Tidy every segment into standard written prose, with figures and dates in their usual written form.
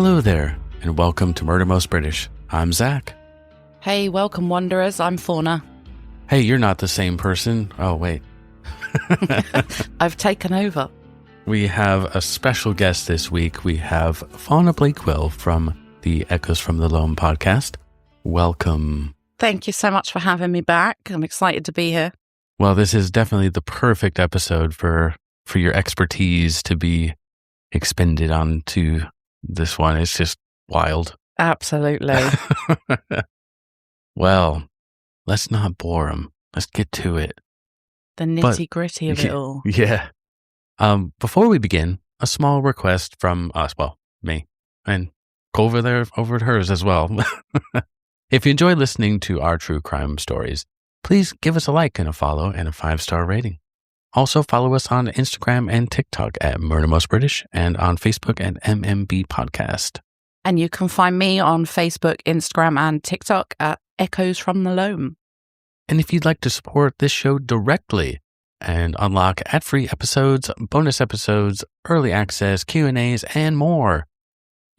Hello there, and welcome to Murder Most British. I'm Zach. Hey, welcome wanderers, I'm Fauna. Hey, you're not the same person. Oh, wait. I've taken over. We have a special guest this week. We have Fauna Blakewell from the Echoes from the Loam podcast. Welcome. Thank you so much for having me back. I'm excited to be here. Well, this is definitely the perfect episode for your expertise to be expended onto this one. It's just wild. Absolutely. Well, let's not bore them. Let's get to it. The nitty-gritty of it all. Yeah. Before we begin, a small request from us, well, me, and go over to hers as well. If you enjoy listening to our true crime stories, please give us a like and a follow and a 5-star rating. Also, follow us on Instagram and TikTok at Murder Most British and on Facebook at MMB Podcast. And you can find me on Facebook, Instagram, and TikTok at Echoes from the Loam. And if you'd like to support this show directly and unlock ad-free episodes, bonus episodes, early access, Q&As, and more,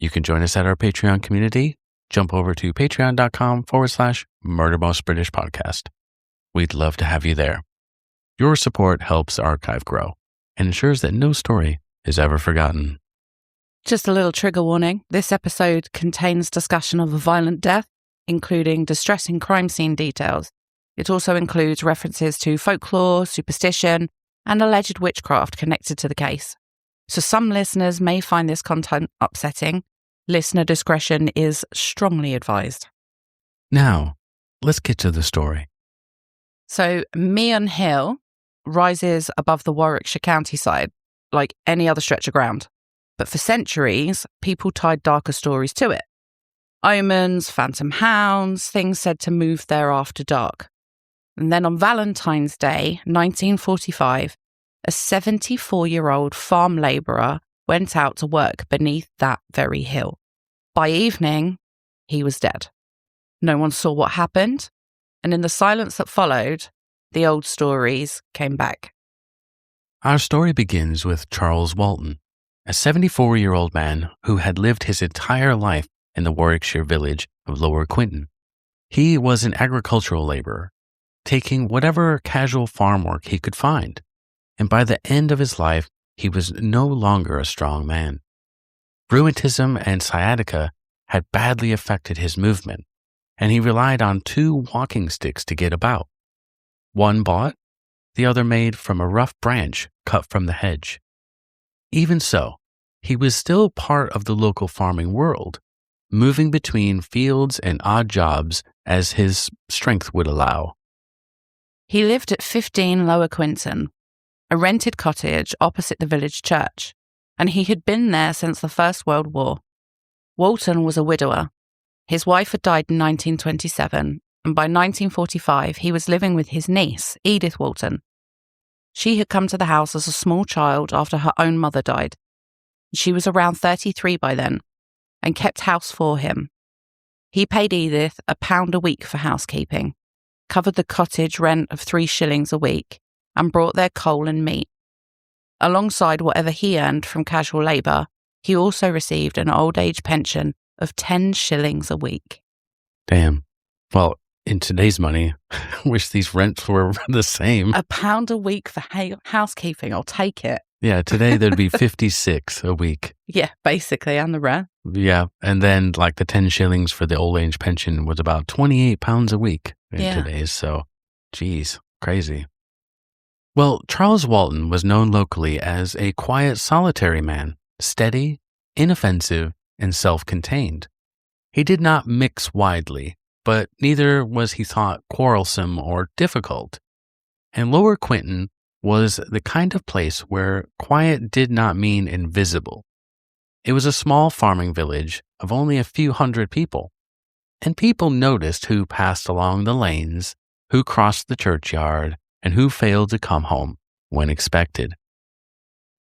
you can join us at our Patreon community. Jump over to patreon.com/Murder Most British Podcast. We'd love to have you there. Your support helps archive grow and ensures that no story is ever forgotten. Just a little trigger warning. This episode contains discussion of a violent death, including distressing crime scene details. It also includes references to folklore, superstition, and alleged witchcraft connected to the case. So some listeners may find this content upsetting. Listener discretion is strongly advised. Now, let's get to the story. So Meon Hill rises above the Warwickshire countryside like any other stretch of ground. But for centuries, people tied darker stories to it. Omens, phantom hounds, things said to move there after dark. And then on Valentine's Day, 1945, a 74-year-old farm labourer went out to work beneath that very hill. By evening, he was dead. No one saw what happened, and in the silence that followed, the old stories came back. Our story begins with Charles Walton, a 74-year-old man who had lived his entire life in the Warwickshire village of Lower Quinton. He was an agricultural labourer, taking whatever casual farm work he could find, and by the end of his life, he was no longer a strong man. Rheumatism and sciatica had badly affected his movement, and he relied on 2 walking sticks to get about. One bought, the other made from a rough branch cut from the hedge. Even so, he was still part of the local farming world, moving between fields and odd jobs as his strength would allow. He lived at 15 Lower Quinton, a rented cottage opposite the village church, and he had been there since the First World War. Walton was a widower. His wife had died in 1927, and by 1945 he was living with his niece, Edith Walton. She had come to the house as a small child after her own mother died. She was around 33 by then, and kept house for him. He paid Edith £1 a week for housekeeping, covered the cottage rent of 3 shillings a week, and brought their coal and meat. Alongside whatever he earned from casual labour, he also received an old age pension of 10 shillings a week. Damn. Well, in today's money, I wish these rents were the same. £1 a week for housekeeping, I'll take it. Yeah, today there'd be 56 a week. Yeah, basically, and the rent. Yeah, and then like the 10 shillings for the old age pension was about £28 a week in today's. So, geez, crazy. Well, Charles Walton was known locally as a quiet, solitary man, steady, inoffensive, and self-contained. He did not mix widely, but neither was he thought quarrelsome or difficult. And Lower Quinton was the kind of place where quiet did not mean invisible. It was a small farming village of only a few hundred people, and people noticed who passed along the lanes, who crossed the churchyard, and who failed to come home when expected.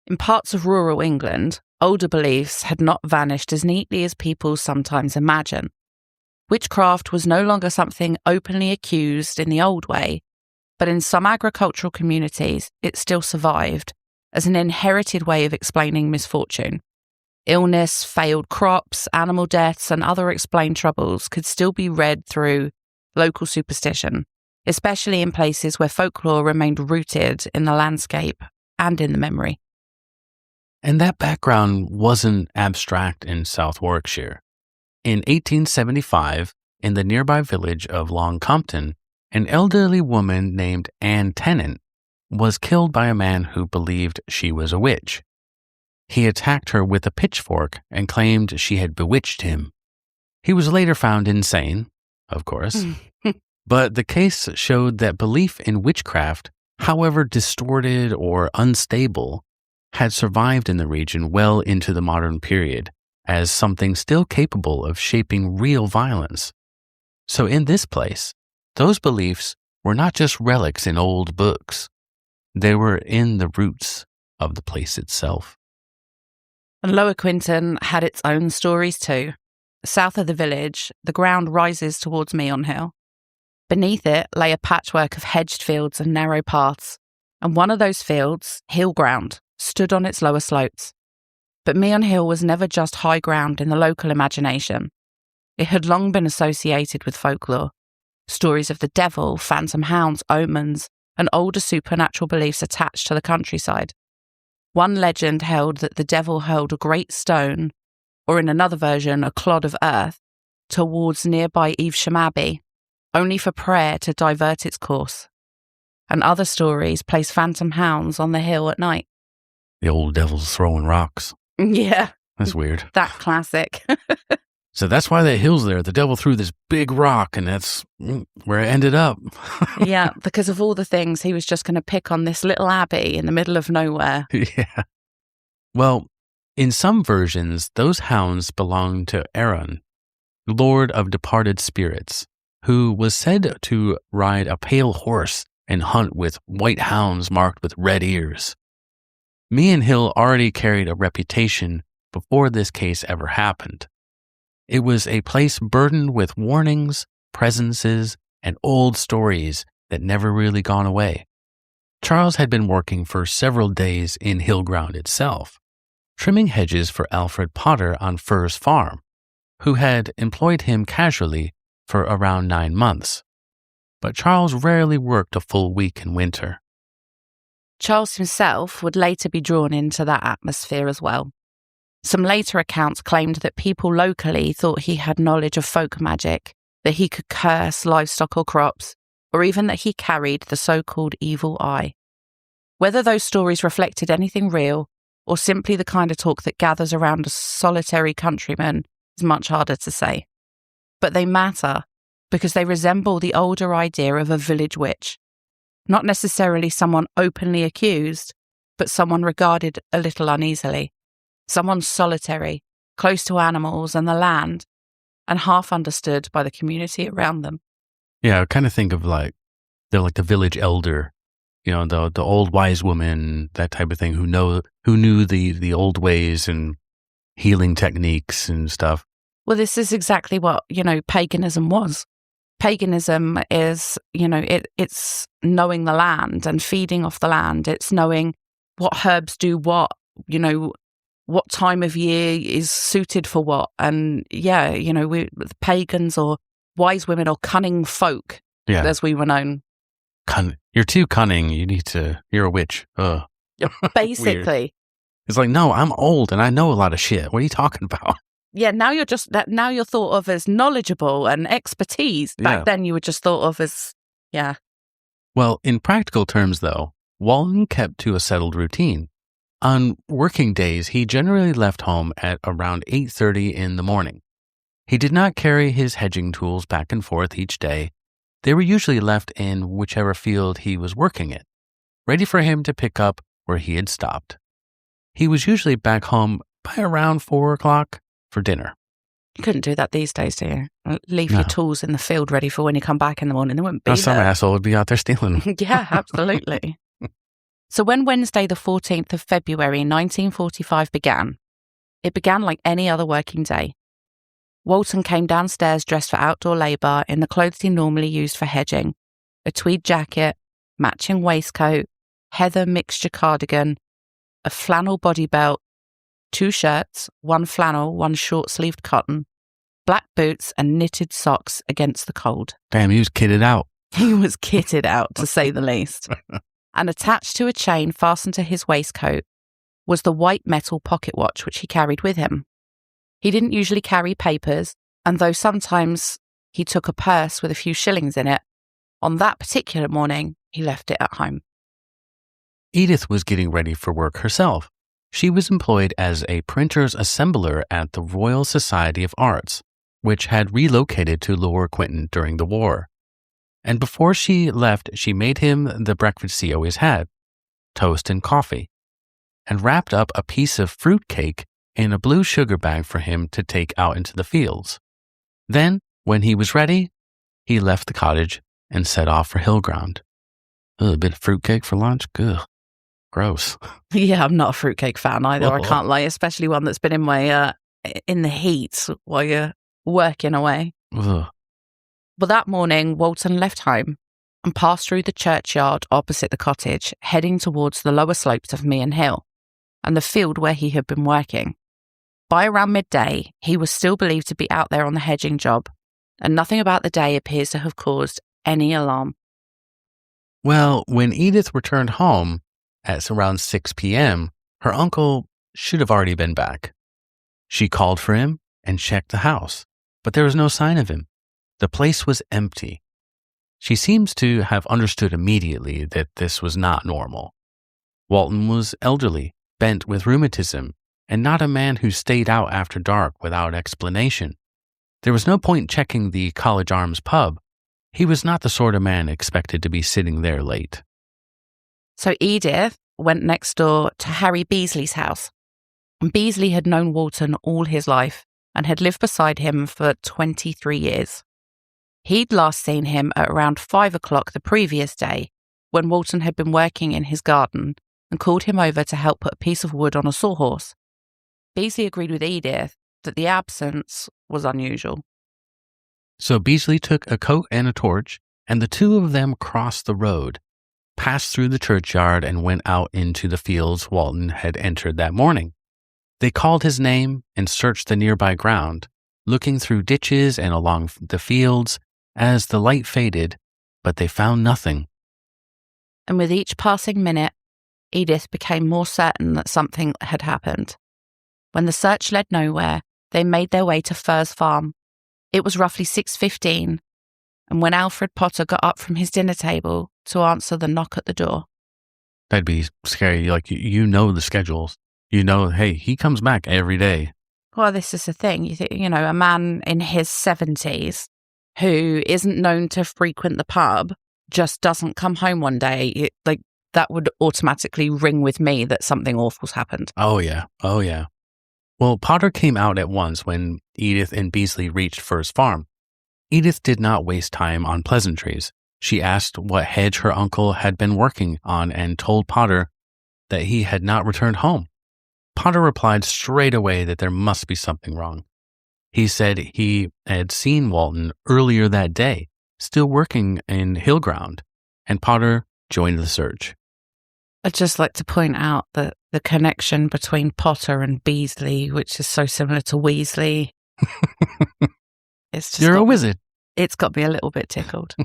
In parts of rural England, older beliefs had not vanished as neatly as people sometimes imagine. Witchcraft was no longer something openly accused in the old way, but in some agricultural communities, it still survived as an inherited way of explaining misfortune. Illness, failed crops, animal deaths, and other explained troubles could still be read through local superstition, especially in places where folklore remained rooted in the landscape and in the memory. And that background wasn't abstract in South Warwickshire. In 1875, in the nearby village of Lower Quinton, an elderly woman named Anne Tennant was killed by a man who believed she was a witch. He attacked her with a pitchfork and claimed she had bewitched him. He was later found insane, of course, but the case showed that belief in witchcraft, however distorted or unstable, had survived in the region well into the modern period as something still capable of shaping real violence. So in this place, those beliefs were not just relics in old books. They were in the roots of the place itself. And Lower Quinton had its own stories too. South of the village, the ground rises towards Meon Hill. Beneath it lay a patchwork of hedged fields and narrow paths, and one of those fields, hill ground, stood on its lower slopes. But Meon Hill was never just high ground in the local imagination. It had long been associated with folklore. Stories of the devil, phantom hounds, omens, and older supernatural beliefs attached to the countryside. One legend held that the devil hurled a great stone, or in another version, a clod of earth, towards nearby Evesham Abbey, only for prayer to divert its course. And other stories place phantom hounds on the hill at night. The old devil's throwing rocks. Yeah. That's weird. That classic. So that's why that hill's there. The devil threw this big rock, and that's where it ended up. Yeah, because of all the things he was just going to pick on this little abbey in the middle of nowhere. Yeah. Well, in some versions, those hounds belonged to Aaron, lord of departed spirits, who was said to ride a pale horse and hunt with white hounds marked with red ears. Meon Hill already carried a reputation before this case ever happened. It was a place burdened with warnings, presences, and old stories that never really gone away. Charles had been working for several days in hill ground itself, trimming hedges for Alfred Potter on Furze Farm, who had employed him casually for around 9 months. But Charles rarely worked a full week in winter. Charles himself would later be drawn into that atmosphere as well. Some later accounts claimed that people locally thought he had knowledge of folk magic, that he could curse livestock or crops, or even that he carried the so-called evil eye. Whether those stories reflected anything real, or simply the kind of talk that gathers around a solitary countryman, is much harder to say. But they matter because they resemble the older idea of a village witch. Not necessarily someone openly accused, but someone regarded a little uneasily. Someone solitary, close to animals and the land, and half understood by the community around them. Yeah, I kind of think of they're like the village elder, the old wise woman, that type of thing, who knew the old ways and healing techniques and stuff. Well, this is exactly what, paganism was. Paganism is, it's knowing the land and feeding off the land. It's knowing what herbs do what time of year is suited for what. And we pagans or wise women or cunning folk, as we were known. You're too cunning. You're a witch. Basically. Weird. It's like, no, I'm old and I know a lot of shit. What are you talking about? Yeah, now you're thought of as knowledgeable and expertise. Back then you were just thought of as, Well, in practical terms, though, Walton kept to a settled routine. On working days, he generally left home at around 8:30 in the morning. He did not carry his hedging tools back and forth each day. They were usually left in whichever field he was working in, ready for him to pick up where he had stopped. He was usually back home by around 4 o'clock for dinner. You couldn't do that these days, do you? Leave your tools in the field ready for when you come back in the morning. They wouldn't be there. Some asshole would be out there stealing them. Yeah, absolutely. So when Wednesday the 14th of February 1945 began, it began like any other working day. Walton came downstairs dressed for outdoor labour in the clothes he normally used for hedging, a tweed jacket, matching waistcoat, heather mixture cardigan, a flannel body belt, 2 shirts, 1 flannel, 1 short-sleeved cotton, black boots and knitted socks against the cold. Damn, he was kitted out. He was kitted out, to say the least. And attached to a chain fastened to his waistcoat was the white metal pocket watch which he carried with him. He didn't usually carry papers, and though sometimes he took a purse with a few shillings in it, on that particular morning he left it at home. Edith was getting ready for work herself. She was employed as a printer's assembler at the Royal Society of Arts, which had relocated to Lower Quinton during the war. And before she left, she made him the breakfast he always had, toast and coffee, and wrapped up a piece of fruit cake in a blue sugar bag for him to take out into the fields. Then, when he was ready, he left the cottage and set off for Hillground. A bit of fruitcake for lunch? Ugh, gross. Yeah, I'm not a fruitcake fan either, I can't lie, especially one that's been in the heat while you're working away. Ugh. But that morning, Walton left home and passed through the churchyard opposite the cottage, heading towards the lower slopes of Meon Hill and the field where he had been working. By around midday, he was still believed to be out there on the hedging job, and nothing about the day appears to have caused any alarm. Well, when Edith returned home at around 6 p.m., her uncle should have already been back. She called for him and checked the house, but there was no sign of him. The place was empty. She seems to have understood immediately that this was not normal. Walton was elderly, bent with rheumatism, and not a man who stayed out after dark without explanation. There was no point checking the College Arms pub. He was not the sort of man expected to be sitting there late. So Edith went next door to Harry Beasley's house. And Beasley had known Walton all his life and had lived beside him for 23 years. He'd last seen him at around 5 o'clock the previous day, when Walton had been working in his garden and called him over to help put a piece of wood on a sawhorse. Beasley agreed with Edith that the absence was unusual. So Beasley took a coat and a torch, and the two of them crossed the road, passed through the churchyard, and went out into the fields Walton had entered that morning. They called his name and searched the nearby ground, looking through ditches and along the fields as the light faded, but they found nothing. And with each passing minute, Edith became more certain that something had happened. When the search led nowhere, they made their way to Furze Farm. It was roughly 6:15, and when Alfred Potter got up from his dinner table to answer the knock at the door. That'd be scary. Like, you know the schedules. You know, hey, he comes back every day. Well, this is the thing. A man in his 70s who isn't known to frequent the pub just doesn't come home one day. That would automatically ring with me that something awful's happened. Oh, yeah. Well, Potter came out at once when Edith and Beasley reached Furze Farm. Edith did not waste time on pleasantries. She asked what hedge her uncle had been working on and told Potter that he had not returned home. Potter replied straight away that there must be something wrong. He said he had seen Walton earlier that day, still working in Hillground, and Potter joined the search. I'd just like to point out that the connection between Potter and Beasley, which is so similar to Weasley, You're a wizard. It's got me a little bit tickled.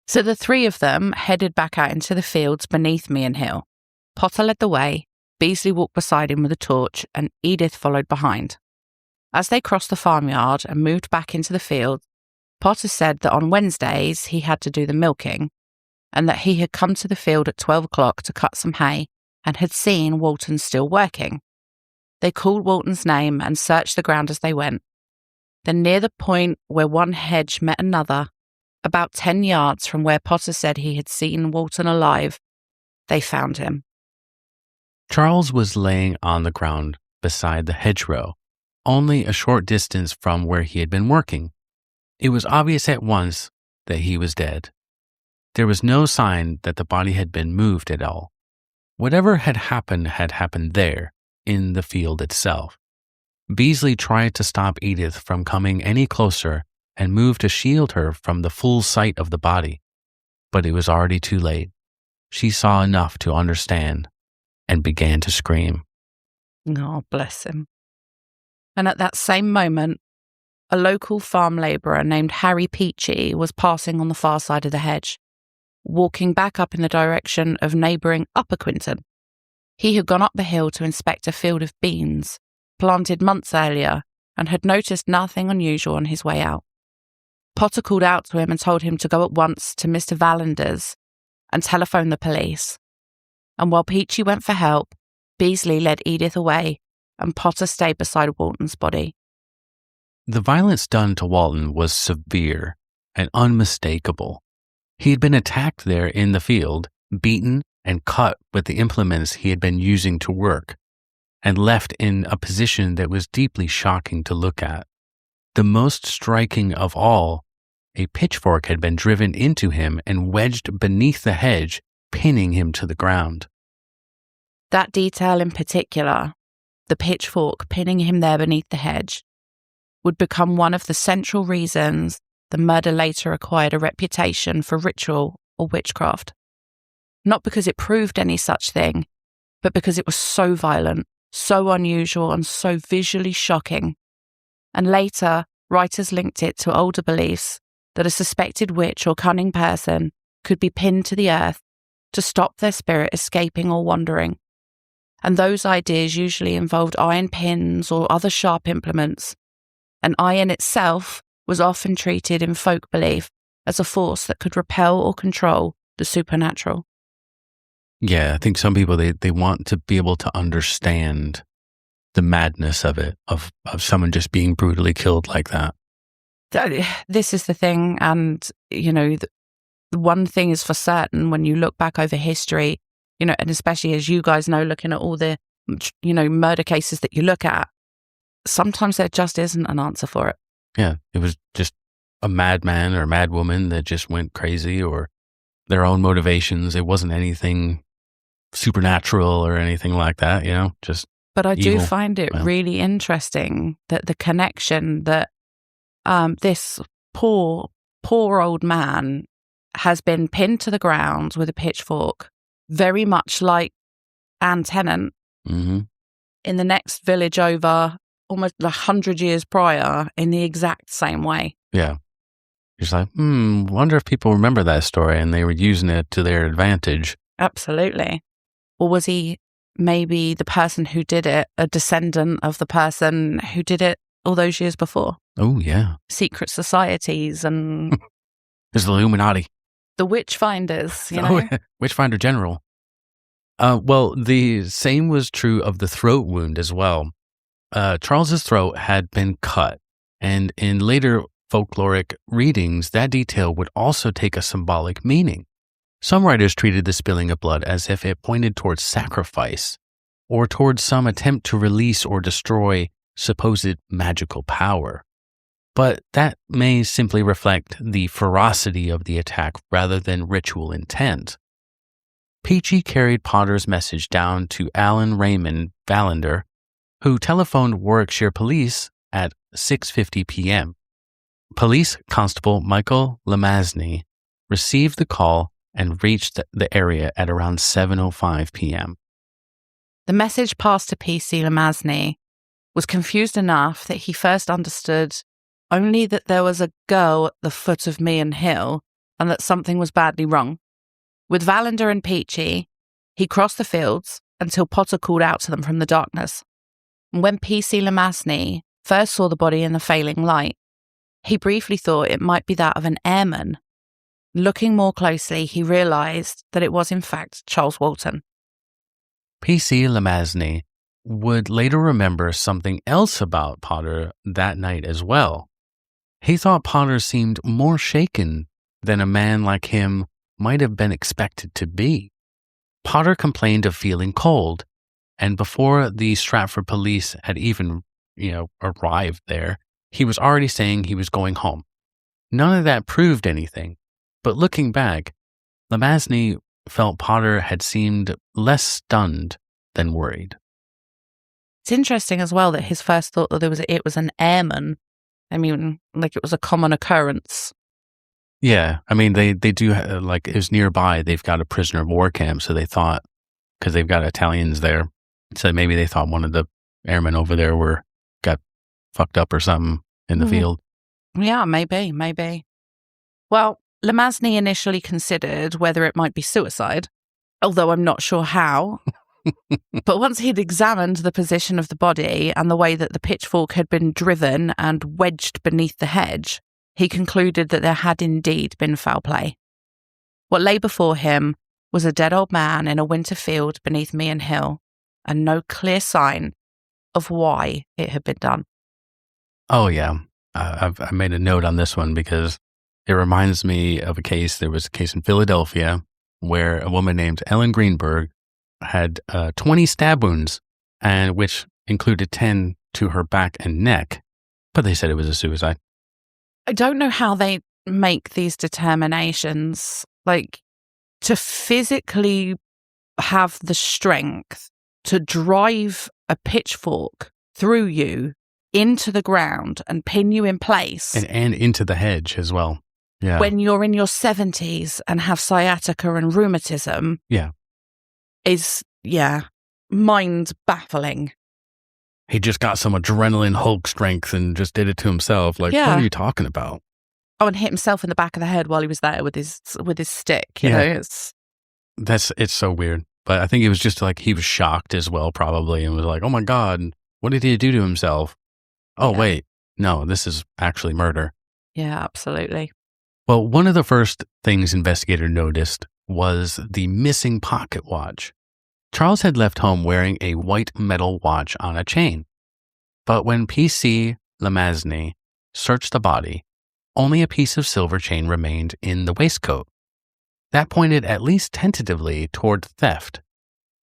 So the three of them headed back out into the fields beneath Meon Hill. Potter led the way, Beasley walked beside him with a torch, and Edith followed behind. As they crossed the farmyard and moved back into the field, Potter said that on Wednesdays he had to do the milking, and that he had come to the field at 12 o'clock to cut some hay and had seen Walton still working. They called Walton's name and searched the ground as they went. Then near the point where one hedge met another, about 10 yards from where Potter said he had seen Walton alive, they found him. Charles was laying on the ground beside the hedgerow, only a short distance from where he had been working. It was obvious at once that he was dead. There was no sign that the body had been moved at all. Whatever had happened there, in the field itself. Beasley tried to stop Edith from coming any closer and moved to shield her from the full sight of the body, but it was already too late. She saw enough to understand and began to scream. Oh, bless him. And at that same moment, a local farm labourer named Harry Peachy was passing on the far side of the hedge, walking back up in the direction of neighbouring Upper Quinton. He had gone up the hill to inspect a field of beans, planted months earlier, and had noticed nothing unusual on his way out. Potter called out to him and told him to go at once to Mr. Vallander's and telephone the police. And while Peachy went for help, Beasley led Edith away, and Potter stayed beside Walton's body. The violence done to Walton was severe and unmistakable. He had been attacked there in the field, beaten and cut with the implements he had been using to work, and left in a position that was deeply shocking to look at. The most striking of all, a pitchfork had been driven into him and wedged beneath the hedge, pinning him to the ground. That detail in particular, the pitchfork pinning him there beneath the hedge, would become one of the central reasons the murder later acquired a reputation for ritual or witchcraft. Not because it proved any such thing, but because it was so violent, so unusual, and so visually shocking. And later, writers linked it to older beliefs that a suspected witch or cunning person could be pinned to the earth to stop their spirit escaping or wandering. And those ideas usually involved iron pins or other sharp implements. And iron itself was often treated in folk belief as a force that could repel or control the supernatural. Yeah, I think some people, they want to be able to understand the madness of it, of someone just being brutally killed like that. This is the thing, and, the one thing is for certain when you look back over history, and especially as you guys know, looking at all the, murder cases that you look at, sometimes there just isn't an answer for it. Yeah, it was just a madman or a madwoman that just went crazy, or their own motivations. It wasn't anything supernatural or anything like that, just But I evil. do find it really interesting that the connection that this poor old man has been pinned to the ground with a pitchfork, very much like Anne Tennant in the next village over, almost 100 years prior, in the exact same way. Yeah. Just like, wonder if people remember that story and they were using it to their advantage. Absolutely. Or was he maybe the person who did it, a descendant of the person who did it all those years before? Oh, yeah. Secret societies and... There's the Illuminati. The Witchfinders, Witchfinder General. Well, the same was true of the throat wound as well. Charles's throat had been cut, and in later folkloric readings, that detail would also take a symbolic meaning. Some writers treated the spilling of blood as if it pointed towards sacrifice, or towards some attempt to release or destroy supposed magical power. But that may simply reflect the ferocity of the attack rather than ritual intent. Peachy carried Potter's message down to Alan Raymond Vallander, who telephoned Warwickshire Police at 6:50 p.m. Police Constable Michael Lamasny received the call and reached the area at around 7:05 p.m. The message passed to PC Lamasny was confused enough that he first understood only that there was a girl at the foot of Meon Hill and that something was badly wrong. With Vallander and Peachy, he crossed the fields until Potter called out to them from the darkness. And when PC Lamasny first saw the body in the failing light, he briefly thought it might be that of an airman. Looking more closely, he realised that it was in fact Charles Walton. PC Lamasny would later remember something else about Potter that night as well. He thought Potter seemed more shaken than a man like him might have been expected to be. Potter complained of feeling cold, and before the Stratford police had even, arrived there, he was already saying he was going home. None of that proved anything, but looking back, Lamasny felt Potter had seemed less stunned than worried. It's interesting as well that his first thought that it was an airman. I mean, like it was a common occurrence. Yeah, I mean, they do, it was nearby, they've got a prisoner of war camp, so they thought, because they've got Italians there, So maybe they thought one of the airmen over there got fucked up or something in the field. Yeah, maybe. Well, Lamazny initially considered whether it might be suicide, although I'm not sure how. But once he'd examined the position of the body and the way that the pitchfork had been driven and wedged beneath the hedge, he concluded that there had indeed been foul play. What lay before him was a dead old man in a winter field beneath Meon Hill, and no clear sign of why it had been done. Oh, yeah. I made a note on this one because it reminds me of a case. There was a case in Philadelphia where a woman named Ellen Greenberg had 20 stab wounds, and which included 10 to her back and neck, but they said it was a suicide. I don't know how they make these determinations, like to physically have the strength to drive a pitchfork through you into the ground and pin you in place. And into the hedge as well. Yeah. When you're in your 70s and have sciatica and rheumatism. Yeah. Is, mind baffling. He just got some adrenaline Hulk strength and just did it to himself. Like, what are you talking about? Oh, and hit himself in the back of the head while he was there with his stick. You know, it's so weird. But I think it was just like he was shocked as well, probably, and was like, "Oh my God, what did he do to himself?" Oh wait, no, this is actually murder. Yeah, absolutely. Well, one of the first things investigators noticed was the missing pocket watch. Charles had left home wearing a white metal watch on a chain. But when P.C. Lamazny searched the body, only a piece of silver chain remained in the waistcoat. That pointed at least tentatively toward theft,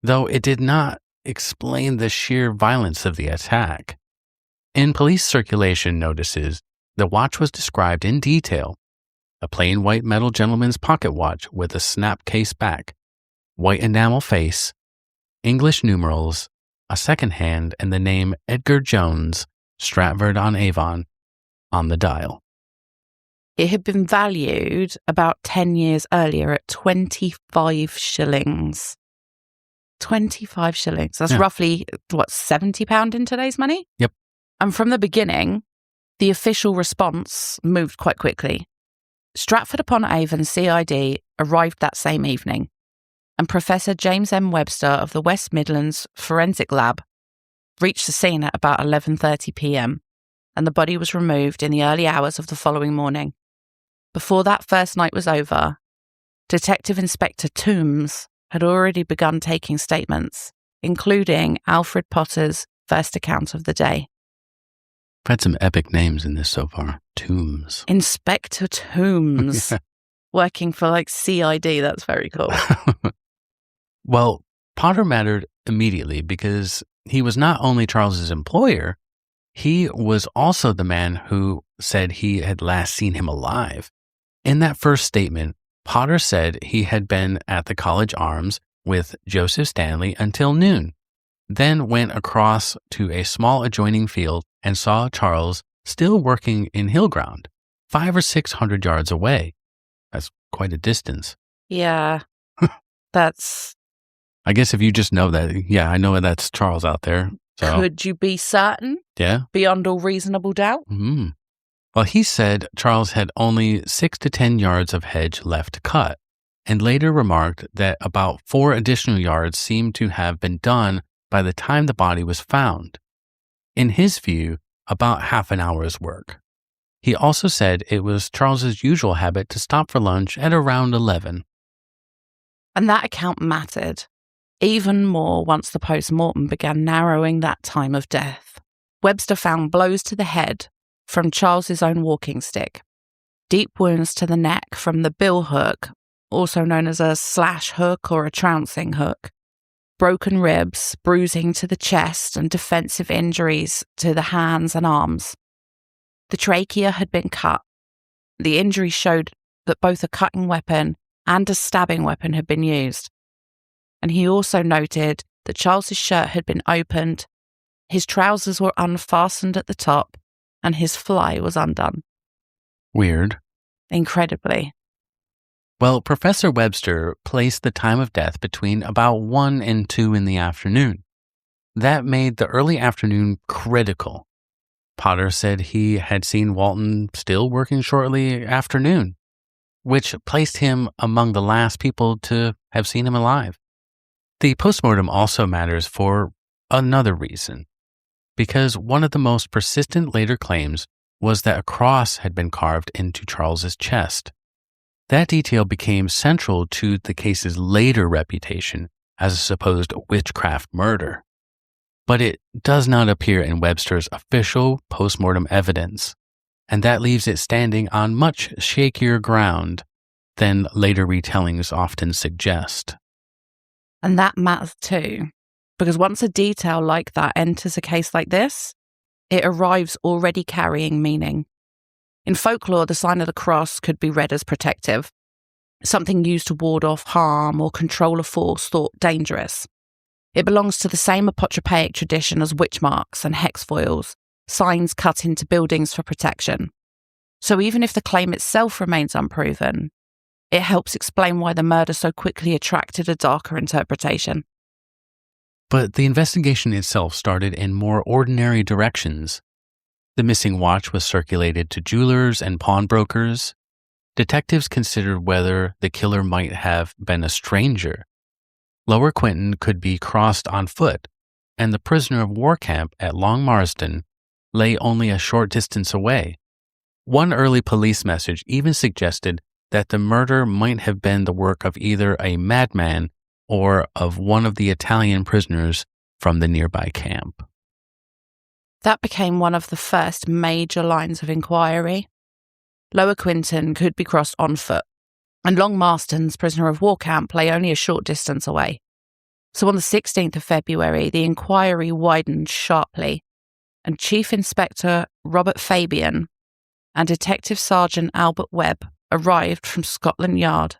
though it did not explain the sheer violence of the attack. In police circulation notices, the watch was described in detail: a plain white metal gentleman's pocket watch with a snap case back, white enamel face, English numerals, a second hand, and the name Edgar Jones, Stratford-on-Avon, on the dial. It had been valued about 10 years earlier at 25 shillings. 25 shillings. That's roughly, £70 in today's money? Yep. And from the beginning, the official response moved quite quickly. Stratford-upon-Avon CID arrived that same evening, and Professor James M. Webster of the West Midlands Forensic Lab reached the scene at about 11:30 p.m, and the body was removed in the early hours of the following morning. Before that first night was over, Detective Inspector Toombs had already begun taking statements, including Alfred Potter's first account of the day. I've had some epic names in this so far. Toombs. Inspector Toombs. Working for CID, that's very cool. Well, Potter mattered immediately because he was not only Charles's employer, he was also the man who said he had last seen him alive. In that first statement, Potter said he had been at the College Arms with Joseph Stanley until noon, then went across to a small adjoining field and saw Charles still working in hill ground, 500 or 600 yards away. That's quite a distance. Yeah, that's... I guess if you just know that, I know that's Charles out there. So. Could you be certain? Yeah. Beyond all reasonable doubt? Mm-hmm. Well, he said Charles had only 6 to 10 yards of hedge left to cut, and later remarked that about 4 additional yards seemed to have been done by the time the body was found. In his view, about half an hour's work. He also said it was Charles's usual habit to stop for lunch at around 11. And that account mattered even more once the post-mortem began narrowing that time of death. Webster found blows to the head from Charles's own walking stick, deep wounds to the neck from the bill hook, also known as a slash hook or a trouncing hook, broken ribs, bruising to the chest, and defensive injuries to the hands and arms. The trachea had been cut. The injury showed that both a cutting weapon and a stabbing weapon had been used. And he also noted that Charles's shirt had been opened, his trousers were unfastened at the top, and his fly was undone. Weird. Incredibly. Well, Professor Webster placed the time of death between about 1 and 2 in the afternoon. That made the early afternoon critical. Potter said he had seen Walton still working shortly after noon, which placed him among the last people to have seen him alive. The postmortem also matters for another reason, because one of the most persistent later claims was that a cross had been carved into Charles's chest. That detail became central to the case's later reputation as a supposed witchcraft murder. But it does not appear in Webster's official postmortem evidence, and that leaves it standing on much shakier ground than later retellings often suggest. And that matters too, because once a detail like that enters a case like this, it arrives already carrying meaning. In folklore, the sign of the cross could be read as protective, something used to ward off harm or control a force thought dangerous. It belongs to the same apotropaic tradition as witch marks and hex foils, signs cut into buildings for protection. So even if the claim itself remains unproven, it helps explain why the murder so quickly attracted a darker interpretation. But the investigation itself started in more ordinary directions. The missing watch was circulated to jewelers and pawnbrokers. Detectives considered whether the killer might have been a stranger. Lower Quinton could be crossed on foot, and the prisoner of war camp at Long Marsden lay only a short distance away. One early police message even suggested that the murder might have been the work of either a madman or of one of the Italian prisoners from the nearby camp. That became one of the first major lines of inquiry. Lower Quinton could be crossed on foot, and Long Marston's prisoner of war camp lay only a short distance away. So on the 16th of February, the inquiry widened sharply, and Chief Inspector Robert Fabian and Detective Sergeant Albert Webb arrived from Scotland Yard,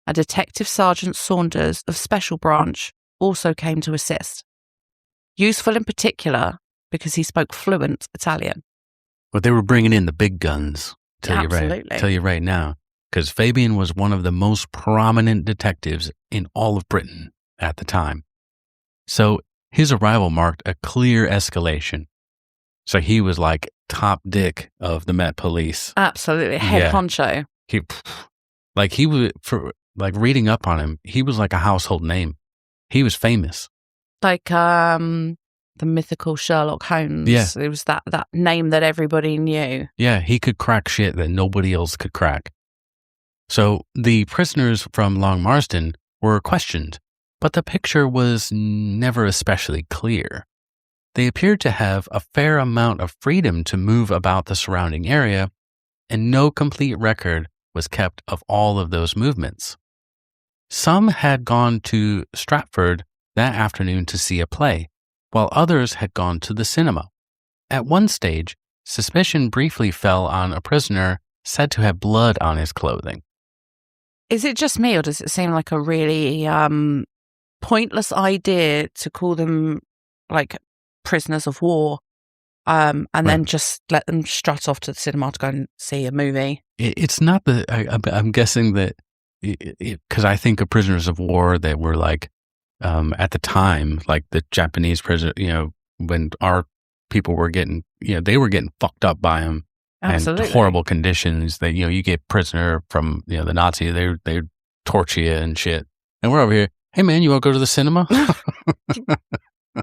and Detective Sergeant Saunders of Special Branch also came to assist. Useful in particular because he spoke fluent Italian. But they were bringing in the big guns, tell Absolutely. you right now, because Fabian was one of the most prominent detectives in all of Britain at the time. So his arrival marked a clear escalation. So he was like top dick of the Met Police. Absolutely. Head honcho. He was, for like reading up on him, he was like a household name. He was famous. Like the mythical Sherlock Holmes. Yeah. It was that name that everybody knew. Yeah, he could crack shit that nobody else could crack. So the prisoners from Long Marsden were questioned, but the picture was never especially clear. They appeared to have a fair amount of freedom to move about the surrounding area, and no complete record was kept of all of those movements. Some had gone to Stratford that afternoon to see a play, while others had gone to the cinema. At one stage, suspicion briefly fell on a prisoner said to have blood on his clothing. Is it just me, or does it seem like a really pointless idea to call them like prisoners of war and then just let them strut off to the cinema to go and see a movie? It's not I'm guessing that, because I think of prisoners of war that were like, at the time, like the Japanese prison, when our people were getting, they were getting fucked up by them. Absolutely. And horrible conditions that, you get prisoner from, the Nazi, they torture you and shit. And we're over here, hey man, you want to go to the cinema?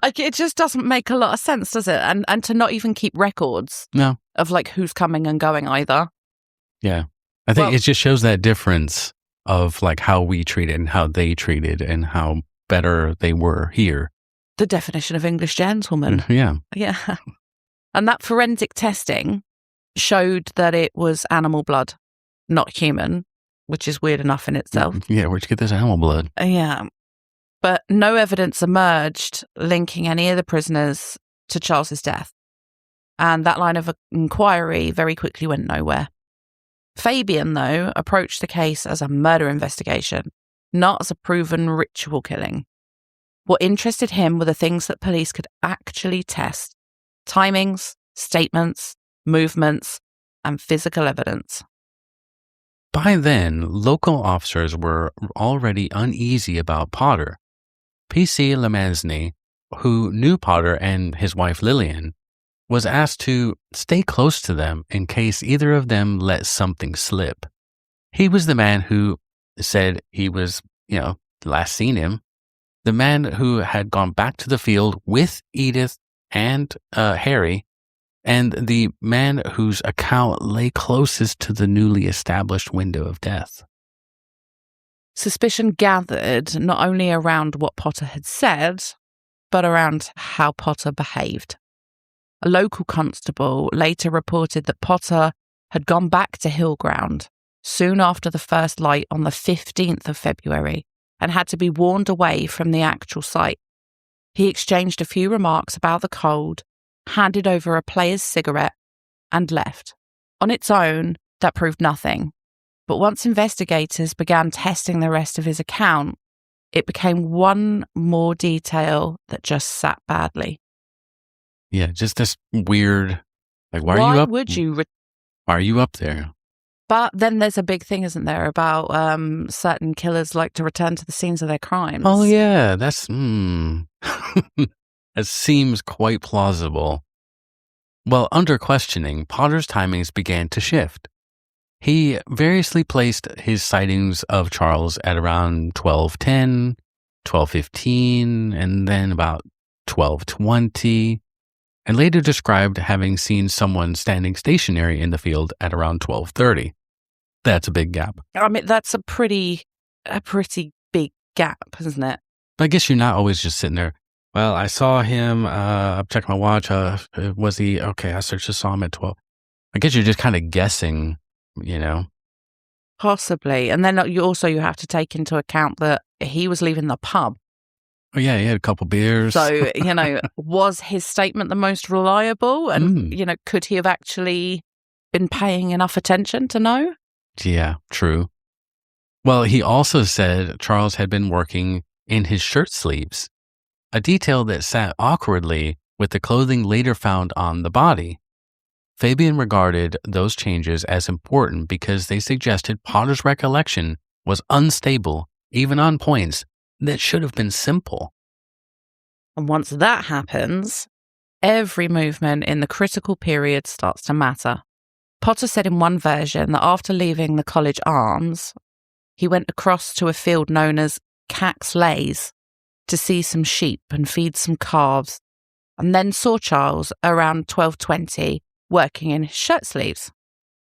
Like, it just doesn't make a lot of sense, does it? And to not even keep records of like who's coming and going either. Yeah. I think it just shows that difference of like how we treated and how they treated and how better they were here. The definition of English gentleman. Yeah. Yeah. And that forensic testing showed that it was animal blood, not human, which is weird enough in itself. Yeah, where'd you get this animal blood? Yeah. But no evidence emerged linking any of the prisoners to Charles's death. And that line of inquiry very quickly went nowhere. Fabian, though, approached the case as a murder investigation, not as a proven ritual killing. What interested him were the things that police could actually test: timings, statements, movements, and physical evidence. By then, local officers were already uneasy about Potter. P.C. Lemasny who knew Potter and his wife Lillian, was asked to stay close to them in case either of them let something slip. He was the man who said he was, last seen him, the man who had gone back to the field with Edith and Harry, and the man whose account lay closest to the newly established window of death. Suspicion gathered not only around what Potter had said, but around how Potter behaved. A local constable later reported that Potter had gone back to Hillground soon after the first light on the 15th of February and had to be warned away from the actual site. He exchanged a few remarks about the cold, handed over a player's cigarette, and left. On its own, that proved nothing. But once investigators began testing the rest of his account, it became one more detail that just sat badly. Yeah, just this weird, why are you up? Why are you up there? But then there's a big thing, isn't there, about certain killers like to return to the scenes of their crimes. Oh, yeah, that's, It seems quite plausible. Well, under questioning, Potter's timings began to shift. He variously placed his sightings of Charles at around 12:10, 12:15, and then about 12:20, and later described having seen someone standing stationary in the field at around 12:30. That's a big gap. I mean, that's a pretty big gap, isn't it? But I guess you're not always just sitting there. Well, I saw him, I checked my watch, was he, okay, I just saw him at 12. I guess you're just kind of guessing, Possibly. And then you have to take into account that he was leaving the pub. Oh, yeah, he had a couple beers. So, was his statement the most reliable? And, could he have actually been paying enough attention to know? Yeah, true. Well, he also said Charles had been working in his shirt sleeves, a detail that sat awkwardly with the clothing later found on the body. Fabian regarded those changes as important because they suggested Potter's recollection was unstable, even on points that should have been simple. And once that happens, every movement in the critical period starts to matter. Potter said in one version that after leaving the College Arms, he went across to a field known as Cax Lays to see some sheep and feed some calves, and then saw Charles around 12:20 working in his shirt sleeves.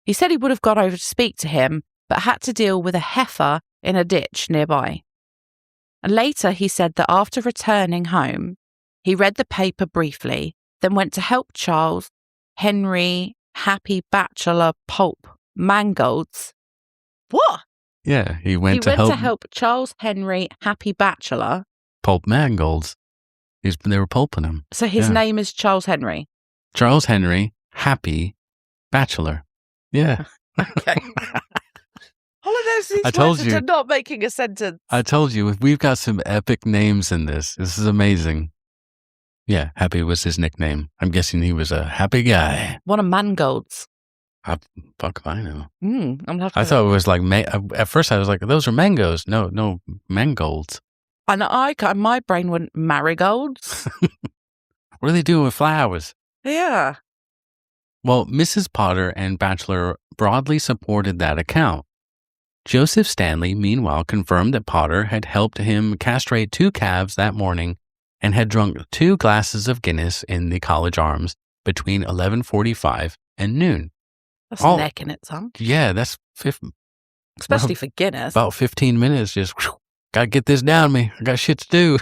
He said he would have gone over to speak to him, but had to deal with a heifer in a ditch nearby. And later he said that after returning home, he read the paper briefly, then went to help Charles Henry Happy Bachelor Pulp Mangolds. What? Yeah, he went to help Charles Henry Happy Bachelor Pulp Mangolds. They were pulping him. So his name is Charles Henry. Charles Henry Happy Bachelor. Yeah. Okay. All of those I told you, are not making a sentence. I told you, we've got some epic names in this. This is amazing. Yeah, Happy was his nickname. I'm guessing he was a happy guy. What are mangolds? Fuck if I know. I thought it was like, at first I was like, those are mangoes. No, mangolds. And my brain went marigolds. What do they do with flowers? Yeah. Well, Mrs. Potter and Bachelor broadly supported that account. Joseph Stanley, meanwhile, confirmed that Potter had helped him castrate 2 calves that morning and had drunk 2 glasses of Guinness in the College Arms between 11:45 and noon. That's necking it, son. Yeah, that's especially for Guinness. About 15 minutes, just gotta get this down me. I got shit to do.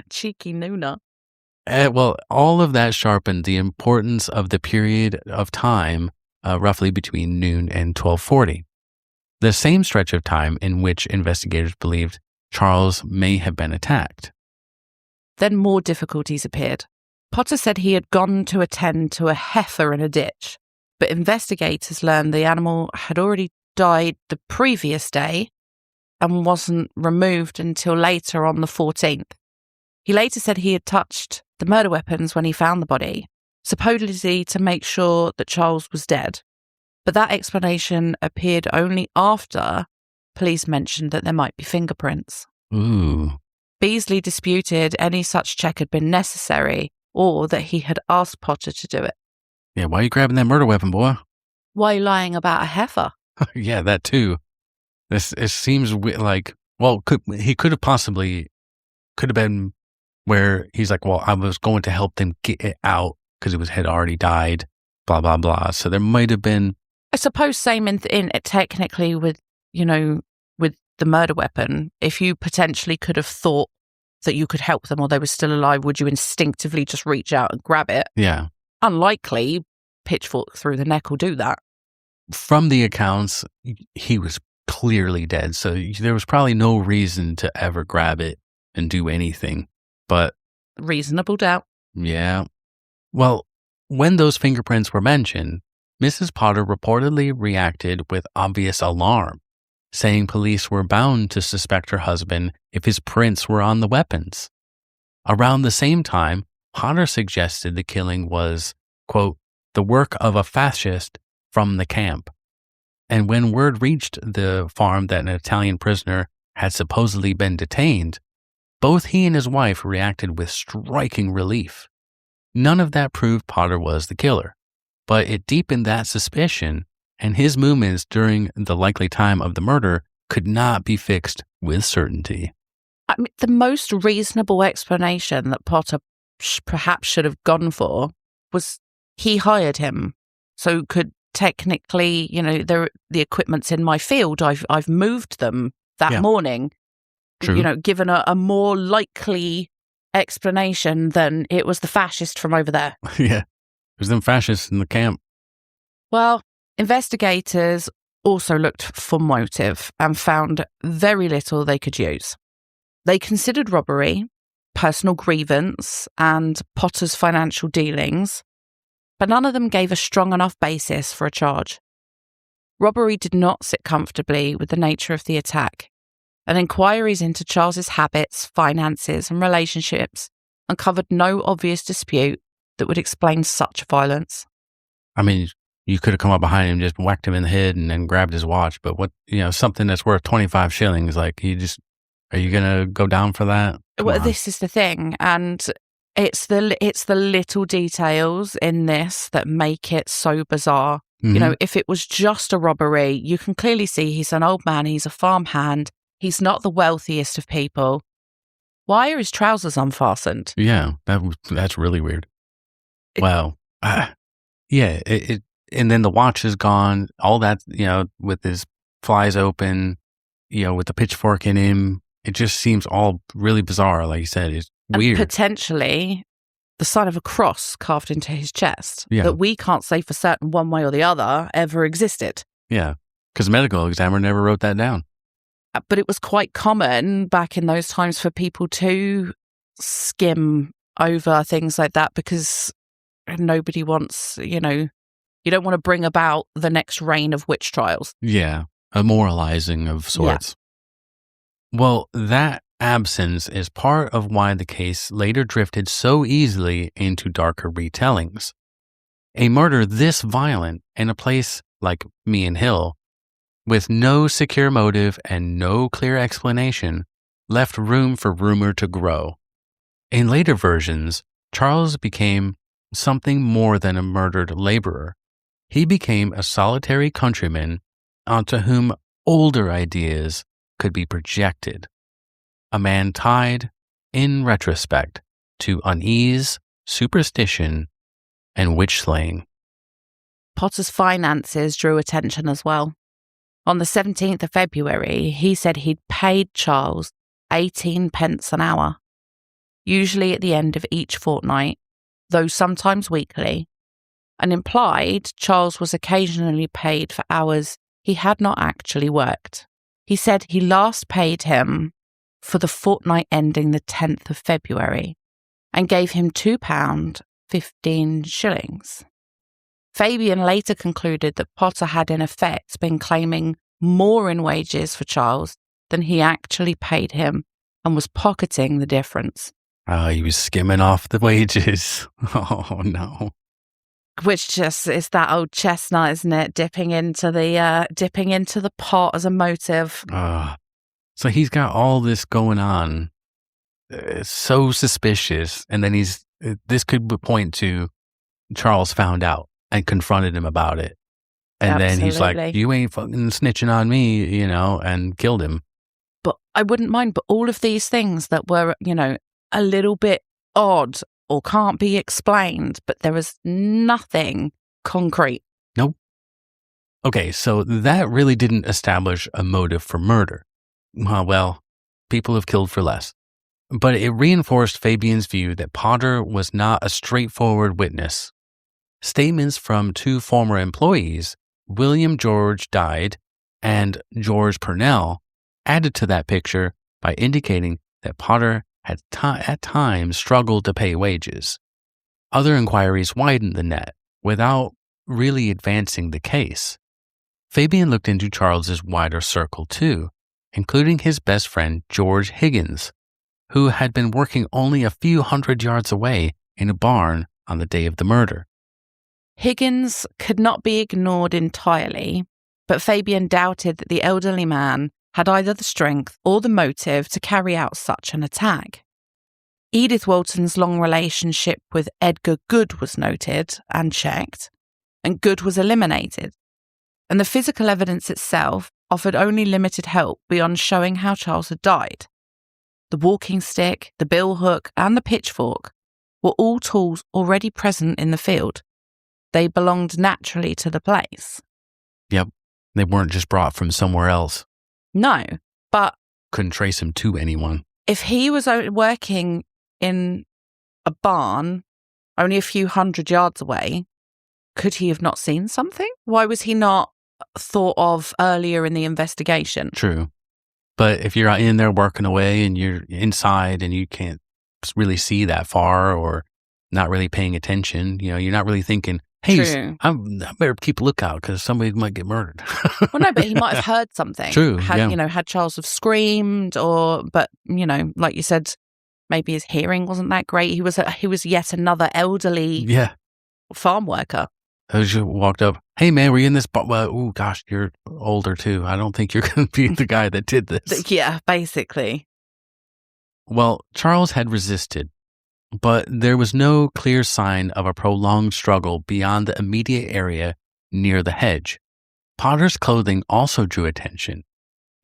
Cheeky Nuna. Well, all of that sharpened the importance of the period of time, roughly between noon and 12:40. The same stretch of time in which investigators believed Charles may have been attacked. Then more difficulties appeared. Potter said he had gone to attend to a heifer in a ditch, but investigators learned the animal had already died the previous day and wasn't removed until later on the 14th. He later said he had touched the murder weapons when he found the body, supposedly to make sure that Charles was dead. But that explanation appeared only after police mentioned that there might be fingerprints. Ooh. Beasley disputed any such check had been necessary or that he had asked Potter to do it. Yeah, why are you grabbing that murder weapon, boy? Why are you lying about a heifer? Yeah, that too. It seems like, well, he could have been where he's like, well, I was going to help them get it out because it had already died, blah, blah, blah. So there might have been. I suppose same in technically with, with the murder weapon. If you potentially could have thought that you could help them or they were still alive, would you instinctively just reach out and grab it? Yeah. Unlikely. Pitchfork through the neck will do that. From the accounts, he was clearly dead. So there was probably no reason to ever grab it and do anything. But reasonable doubt. Yeah. Well, when those fingerprints were mentioned, Mrs. Potter reportedly reacted with obvious alarm, saying police were bound to suspect her husband if his prints were on the weapons. Around the same time, Potter suggested the killing was, quote, the work of a fascist from the camp. And when word reached the farm that an Italian prisoner had supposedly been detained, both he and his wife reacted with striking relief. None of that proved Potter was the killer, but it deepened that suspicion, and his movements during the likely time of the murder could not be fixed with certainty. I mean, the most reasonable explanation that Potter perhaps should have gone for was he hired him, so could technically, the equipment's in my field. I've moved them that morning. True. Given a more likely explanation than it was the fascist from over there. Yeah, it was them fascists in the camp. Well, investigators also looked for motive and found very little they could use. They considered robbery, personal grievance, and Potter's financial dealings, but none of them gave a strong enough basis for a charge. Robbery did not sit comfortably with the nature of the attack, and inquiries into Charles's habits, finances, and relationships uncovered no obvious dispute that would explain such violence. I mean, you could have come up behind him, just whacked him in the head, and then grabbed his watch. But something that's worth 25 shillings, are you going to go down for that? This is the thing, and it's the little details in this that make it so bizarre. Mm-hmm. If it was just a robbery, you can clearly see he's an old man, he's a farmhand, he's not the wealthiest of people. Why are his trousers unfastened? Yeah, that's really weird. Wow. Yeah, and then the watch is gone, all that, with his flies open, with the pitchfork in him. It just seems all really bizarre, like you said. It's weird. And potentially the sign of a cross carved into his chest that we can't say for certain one way or the other ever existed. Yeah, because the medical examiner never wrote that down. But it was quite common back in those times for people to skim over things like that because nobody wants, you don't want to bring about the next reign of witch trials. Yeah, a moralizing of sorts. Yeah. Well, that absence is part of why the case later drifted so easily into darker retellings. A murder this violent in a place like Meon Hill, with no secure motive and no clear explanation, left room for rumor to grow. In later versions, Charles became something more than a murdered laborer. He became a solitary countryman onto whom older ideas could be projected. A man tied, in retrospect, to unease, superstition, and witch slaying. Potter's finances drew attention as well. On the 17th of February, he said he'd paid Charles 18 pence an hour, usually at the end of each fortnight, though sometimes weekly, and implied Charles was occasionally paid for hours he had not actually worked. He said he last paid him for the fortnight ending the 10th of February and gave him £2.15. Fabian later concluded that Potter had in effect been claiming more in wages for Charles than he actually paid him and was pocketing the difference. Oh, he was skimming off the wages. Oh, no. Which just is that old chestnut, isn't it? Dipping into the pot as a motive. So he's got all this going on, so suspicious. And then this could point to Charles found out and confronted him about it. And then he's like, you ain't fucking snitching on me, and killed him. But I wouldn't mind, but all of these things that were, a little bit odd or can't be explained, but there was nothing concrete. Nope. Okay, so that really didn't establish a motive for murder. Well, people have killed for less. But it reinforced Fabian's view that Potter was not a straightforward witness. Statements from two former employees, William George Died and George Purnell, added to that picture by indicating that Potter had at times struggled to pay wages. Other inquiries widened the net without really advancing the case. Fabian looked into Charles's wider circle too, including his best friend George Higgins, who had been working only a few hundred yards away in a barn on the day of the murder. Higgins could not be ignored entirely, but Fabian doubted that the elderly man had either the strength or the motive to carry out such an attack. Edith Walton's long relationship with Edgar Good was noted and checked, and Good was eliminated, and the physical evidence itself offered only limited help beyond showing how Charles had died. The walking stick, the billhook, and the pitchfork were all tools already present in the field. They belonged naturally to the place. Yep, they weren't just brought from somewhere else. No, but... couldn't trace him to anyone. If he was working in a barn only a few hundred yards away, could he have not seen something? Why was he not thought of earlier in the investigation? True. But if you're in there working away and you're inside and you can't really see that far or not really paying attention, you're not really thinking, hey, I better keep a lookout because somebody might get murdered. Well, no, but he might have heard something. True. Had Charles have screamed but like you said, maybe his hearing wasn't that great. He was yet another elderly farm worker. As you walked up, hey man, were you in this? Oh gosh, you're older too. I don't think you're going to be the guy that did this. Yeah, basically. Well, Charles had resisted, but there was no clear sign of a prolonged struggle beyond the immediate area near the hedge. Potter's clothing also drew attention.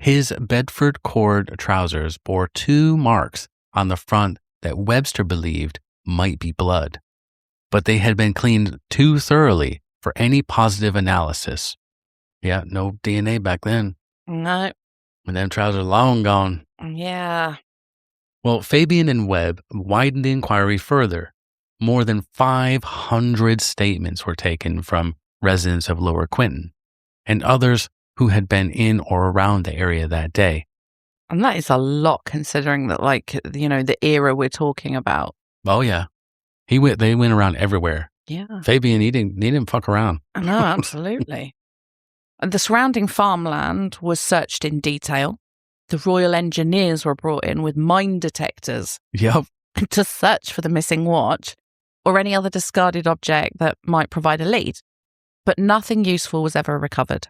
His Bedford cord trousers bore 2 marks on the front that Webster believed might be blood, but they had been cleaned too thoroughly for any positive analysis. Yeah, no DNA back then. No. And them trousers long gone. Yeah. Well, Fabian and Webb widened the inquiry further. More than 500 statements were taken from residents of Lower Quinton and others who had been in or around the area that day. And that is a lot considering that, the era we're talking about. Oh, yeah. They went around everywhere. Yeah. Fabian, he didn't fuck around. No, absolutely. And the surrounding farmland was searched in detail. The Royal Engineers were brought in with mine detectors to search for the missing watch or any other discarded object that might provide a lead. But nothing useful was ever recovered.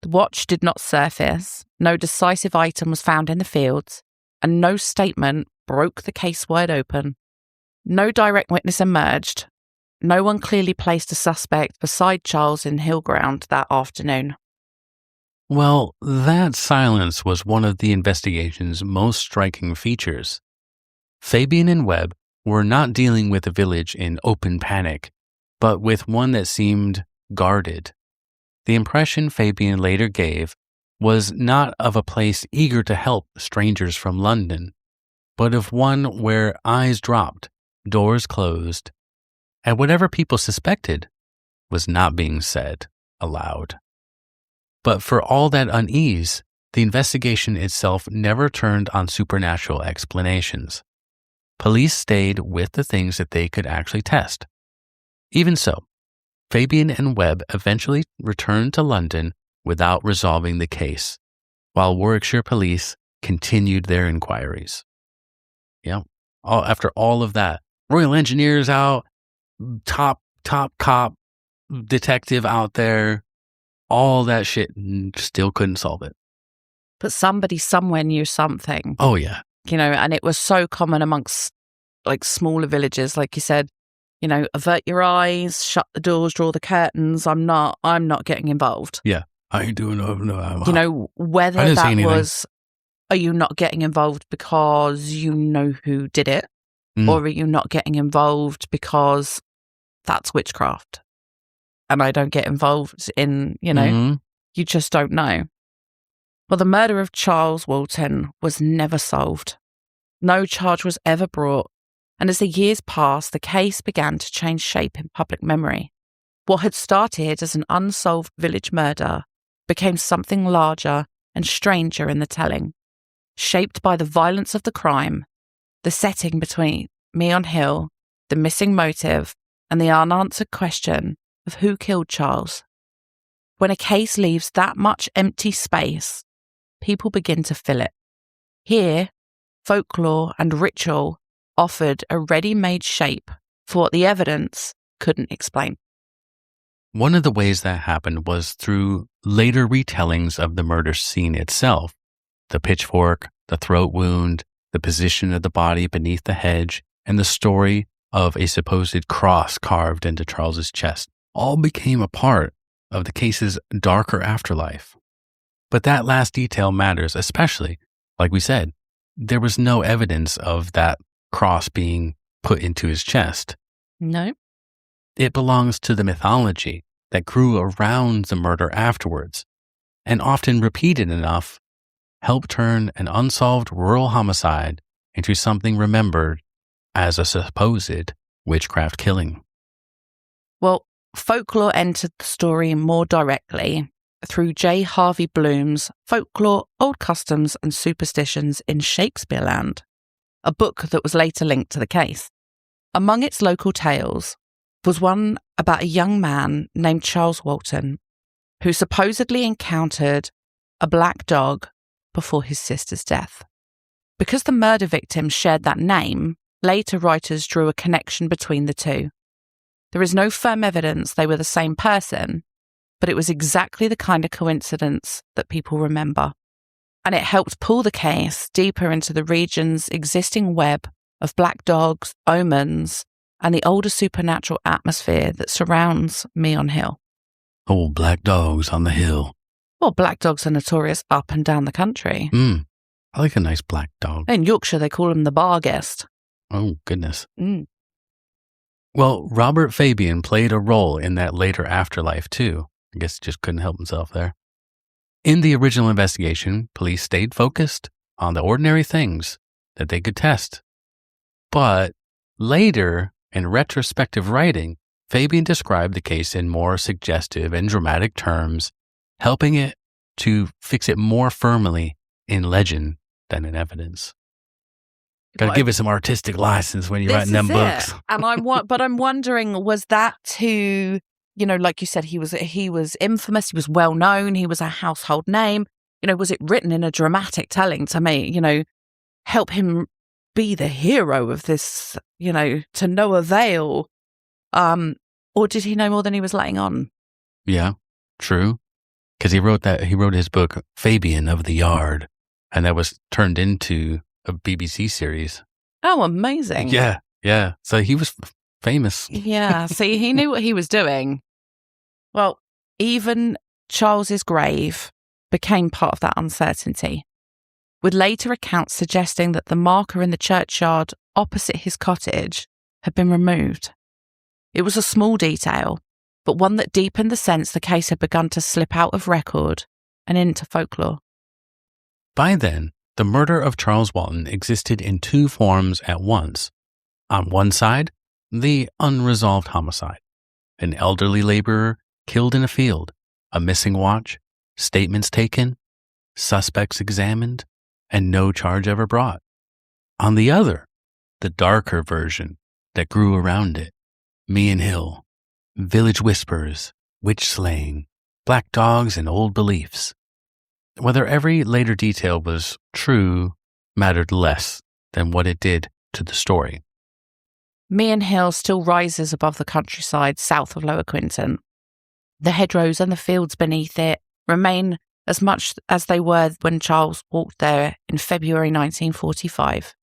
The watch did not surface, no decisive item was found in the fields, and no statement broke the case wide open. No direct witness emerged. No one clearly placed a suspect beside Charles in Hillground that afternoon. Well, that silence was one of the investigation's most striking features. Fabian and Webb were not dealing with a village in open panic, but with one that seemed guarded. The impression Fabian later gave was not of a place eager to help strangers from London, but of one where eyes dropped, doors closed, and whatever people suspected was not being said aloud. But for all that unease, the investigation itself never turned on supernatural explanations. Police stayed with the things that they could actually test. Even so, Fabian and Webb eventually returned to London without resolving the case, while Warwickshire police continued their inquiries. After all of that, Royal Engineers out, top cop, detective out there, all that shit, still couldn't solve it. But somebody somewhere knew something. Oh, yeah. and it was so common amongst like smaller villages, like you said, avert your eyes, shut the doors, draw the curtains. I'm not getting involved. Yeah. I ain't doing no. Whether that was, are you not getting involved because you know who did it? Or are you not getting involved because that's witchcraft? And I don't get involved in, you just don't know. Well, the murder of Charles Walton was never solved. No charge was ever brought. And as the years passed, the case began to change shape in public memory. What had started as an unsolved village murder became something larger and stranger in the telling, shaped by the violence of the crime, the setting between Meon Hill, the missing motive, and the unanswered question of who killed Charles. When a case leaves that much empty space, people begin to fill it. Here, folklore and ritual offered a ready-made shape for what the evidence couldn't explain. One of the ways that happened was through later retellings of the murder scene itself. The pitchfork, the throat wound, the position of the body beneath the hedge, and the story of a supposed cross carved into Charles's chest all became a part of the case's darker afterlife. But that last detail matters, especially, like we said, there was no evidence of that cross being put into his chest. No. It belongs to the mythology that grew around the murder afterwards, and often repeated enough, helped turn an unsolved rural homicide into something remembered as a supposed witchcraft killing. Well, folklore entered the story more directly through J. Harvey Bloom's Folklore, Old Customs and Superstitions in Shakespeareland, a book that was later linked to the case. Among its local tales was one about a young man named Charles Walton, who supposedly encountered a black dog before his sister's death. Because the murder victim shared that name, later writers drew a connection between the two. There is no firm evidence they were the same person, but it was exactly the kind of coincidence that people remember. And it helped pull the case deeper into the region's existing web of black dogs, omens, and the older supernatural atmosphere that surrounds Meon Hill. Oh, black dogs on the hill. Well, black dogs are notorious up and down the country. I like a nice black dog. In Yorkshire, they call him the bar guest. Oh, goodness. Well, Robert Fabian played a role in that later afterlife, too. I guess he just couldn't help himself there. In the original investigation, police stayed focused on the ordinary things that they could test. But later, in retrospective writing, Fabian described the case in more suggestive and dramatic terms, helping it to fix it more firmly in legend than in evidence. Got to give it some artistic license when you're writing them books. And I'm wondering, was that to, like you said, he was infamous, he was well known, he was a household name. Was it written in a dramatic telling to me, help him be the hero of this, to no avail? Or did he know more than he was letting on? Yeah, true. Because he wrote his book, Fabian of the Yard, and that was turned into a BBC series. Oh, amazing. Yeah. So he was famous. Yeah, see, he knew what he was doing. Well, even Charles's grave became part of that uncertainty, with later accounts suggesting that the marker in the churchyard opposite his cottage had been removed. It was a small detail, but one that deepened the sense the case had begun to slip out of record and into folklore. By then, the murder of Charles Walton existed in two forms at once. On one side, the unresolved homicide. An elderly laborer killed in a field, a missing watch, statements taken, suspects examined, and no charge ever brought. On the other, the darker version that grew around it. Meon Hill, village whispers, witch slaying, black dogs, and old beliefs. Whether every later detail was true mattered less than what it did to the story. Meon Hill still rises above the countryside south of Lower Quinton. The hedgerows and the fields beneath it remain as much as they were when Charles walked there in February 1945.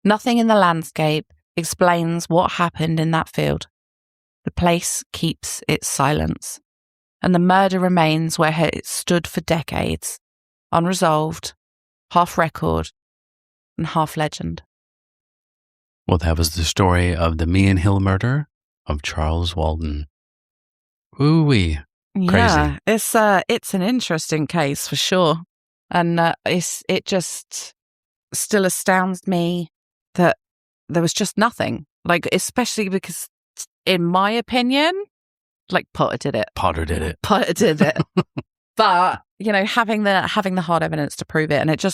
Nothing in the landscape explains what happened in that field. The place keeps its silence, and the murder remains where it stood for decades, unresolved, half record, and half legend. Well, that was the story of the Meon Hill murder of Charles Walton. Ooh-wee. Yeah, it's an interesting case for sure. And it just still astounds me that there was just nothing. Like, especially because, in my opinion, like Potter did it. Potter did it. But, having the hard evidence to prove it, and it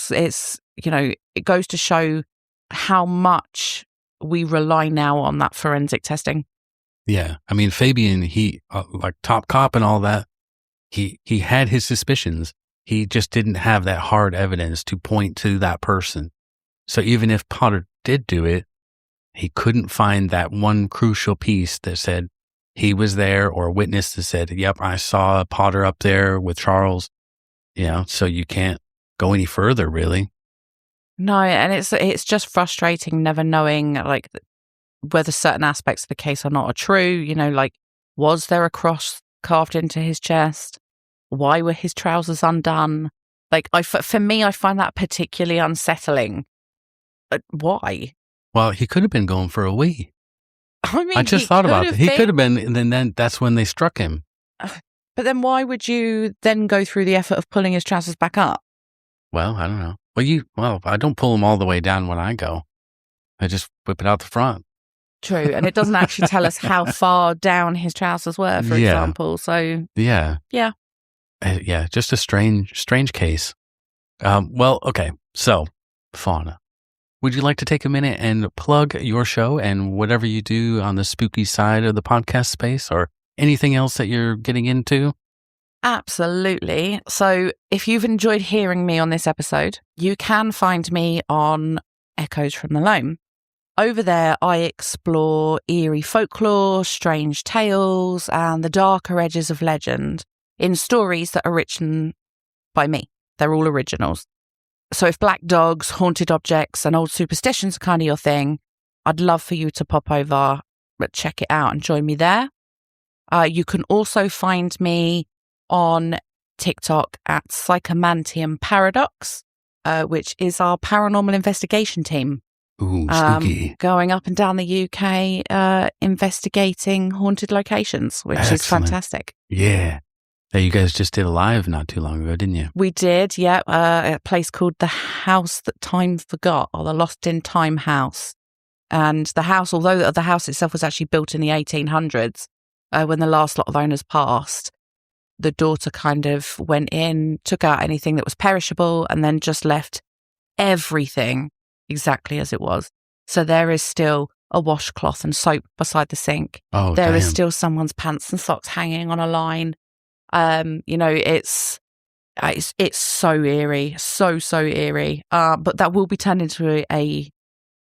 goes to show how much we rely now on that forensic testing. Yeah. I mean, Fabian, he, like top cop and all that, he had his suspicions. He just didn't have that hard evidence to point to that person. So even if Potter did do it, he couldn't find that one crucial piece that said he was there, or a witness that said, yep, I saw Potter up there with Charles. So you can't go any further, really. No, and it's just frustrating never knowing, like, whether certain aspects of the case are not are true. Like, was there a cross carved into his chest? Why were his trousers undone? Like, for me, I find that particularly unsettling. Why? Well, he could have been going for a wee. I mean, I just thought about it. He could have been, and then that's when they struck him. But then why would you then go through the effort of pulling his trousers back up? Well, I don't know. Well, I don't pull them all the way down when I go. I just whip it out the front. True, and it doesn't actually tell us how far down his trousers were, for example. So yeah, just a strange case. Well, okay. So, Fauna, would you like to take a minute and plug your show and whatever you do on the spooky side of the podcast space, or anything else that you're getting into? Absolutely. So if you've enjoyed hearing me on this episode, you can find me on Echoes from the Loam. Over there, I explore eerie folklore, strange tales, and the darker edges of legend in stories that are written by me. They're all originals. So if black dogs, haunted objects, and old superstitions are kind of your thing, I'd love for you to pop over, check it out, and join me there. You can also find me on TikTok at Psychomantium Paradox, which is our paranormal investigation team. Ooh, spooky. Going up and down the UK, investigating haunted locations, which is fantastic. Yeah. You guys just did a live not too long ago, didn't you? We did, yeah. A place called The House That Time Forgot, or the Lost in Time House. And the house, although the house itself was actually built in the 1800s, when the last lot of owners passed, the daughter kind of went in, took out anything that was perishable, and then just left everything exactly as it was. So there is still a washcloth and soap beside the sink. Oh, there damn. is still someone's pants and socks hanging on a line. It's so eerie, so eerie. But that will be turned into a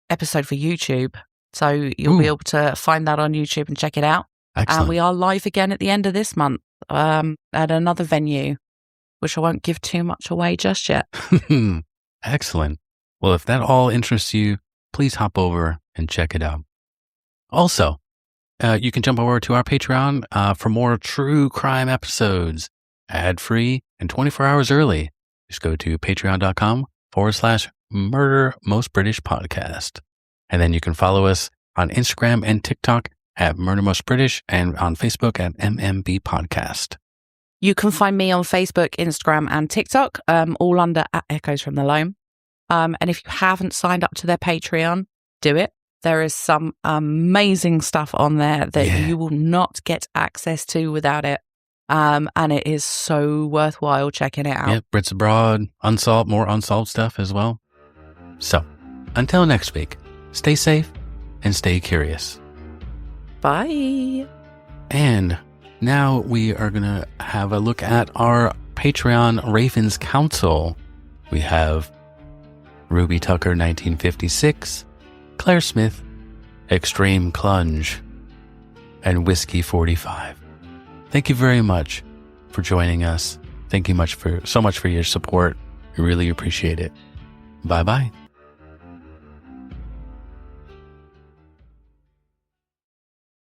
episode for YouTube, so you'll be able to find that on YouTube and check it out. Excellent. And we are live again at the end of this month at another venue, which I won't give too much away just yet. Excellent. Well, if that all interests you, please hop over and check it out. Also, you can jump over to our Patreon for more true crime episodes, ad-free and 24 hours early. Just go to patreon.com/Murder Most British Podcast. And then you can follow us on Instagram and TikTok at Murder Most British, and on Facebook at MMB Podcast. You can find me on Facebook, Instagram, and TikTok, all under at Echoes from the Loam. And if you haven't signed up to their Patreon, do it. There is some amazing stuff on there that you will not get access to without it. And it is so worthwhile checking it out. Yeah, Brits Abroad, more unsolved stuff as well. So, until next week, stay safe and stay curious. Bye. And now we are going to have a look at our Patreon Ravens Council. We have Ruby Tucker 1956, Claire Smith, Extreme Clunge, and Whiskey 45. Thank you very much for joining us. Thank you so much for your support. I really appreciate it. Bye-bye.